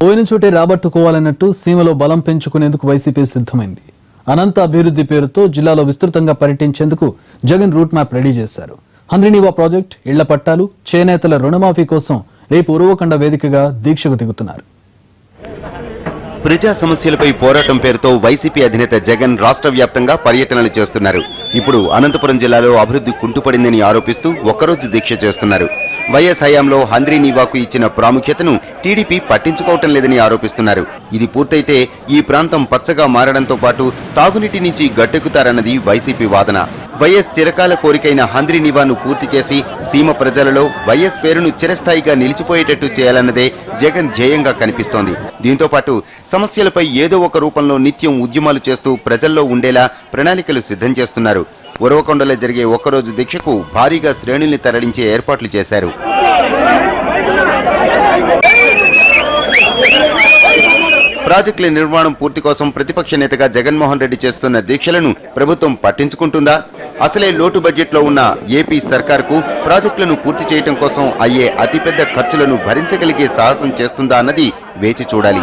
పోయిన చోటే రాబట్టుకోవాలన్నట్టు సీమలో బలం పెంచుకునేందుకు వైసీపీ సిద్ధమైంది. అనంత అభివృద్ధి పేరుతో జిల్లాలో విస్తృతంగా పర్యటించేందుకు జగన్ రూట్ మ్యాప్ రెడీ చేశారు. హంద్రీనీవా ప్రాజెక్ట్, ఇళ్ల పట్టాలు, చేనేతల రుణమాఫీ కోసం రేపు ఉరవకొండ వేదికగా దీక్షకు దిగుతున్నారు. ప్రజా సమస్యలపై పోరాటం పేరుతో వైసీపీ అధినేత జగన్ రాష్ట్ర వ్యాప్తంగా పర్యటనలు చేస్తున్నారు. ఇప్పుడు అనంతపురం జిల్లాలో అభివృద్ధి కుంటుపడిందని ఆరోపిస్తూ ఒక్కరోజు దీక్ష చేస్తున్నారు. వైఎస్ హయాంలో హంద్రీనీవాకు ఇచ్చిన ప్రాముఖ్యతను టీడీపీ పట్టించుకోవటం లేదని ఆరోపిస్తున్నారు. ఇది పూర్తయితే ఈ ప్రాంతం పచ్చగా మారడంతో పాటు తాగునీటి నుంచి గట్టెక్కుతారన్నది వైసీపీ వాదన. వైఎస్ చిరకాల కోరికైన హంద్రీనీవాను పూర్తి చేసి సీమ ప్రజలలో వైఎస్ పేరును చిరస్థాయిగా నిలిచిపోయేటట్టు చేయాలన్నదే జగన్ ధ్యేయంగా కనిపిస్తోంది. దీంతో పాటు సమస్యలపై ఏదో ఒక రూపంలో నిత్యం ఉద్యమాలు చేస్తూ ప్రజల్లో ఉండేలా ప్రణాళికలు సిద్ధం చేస్తున్నారు. ఉరవకొండలో జరిగే ఒక్కరోజు దీక్షకు భారీగా శ్రేణుల్ని తరలించే ఏర్పాట్లు చేశారు. ప్రాజెక్టుల నిర్మాణం పూర్తి కోసం ప్రతిపక్ష నేతగా జగన్మోహన్ రెడ్డి చేస్తున్న దీక్షలను ప్రభుత్వం పట్టించుకుంటుందా? అసలే లోటు బడ్జెట్లో ఉన్న ఏపీ సర్కార్కు ప్రాజెక్టులను పూర్తి చేయడం కోసం అయ్యే అతిపెద్ద ఖర్చులను భరించగలిగే సాహసం చేస్తుందా అన్నది వేచి చూడాలి.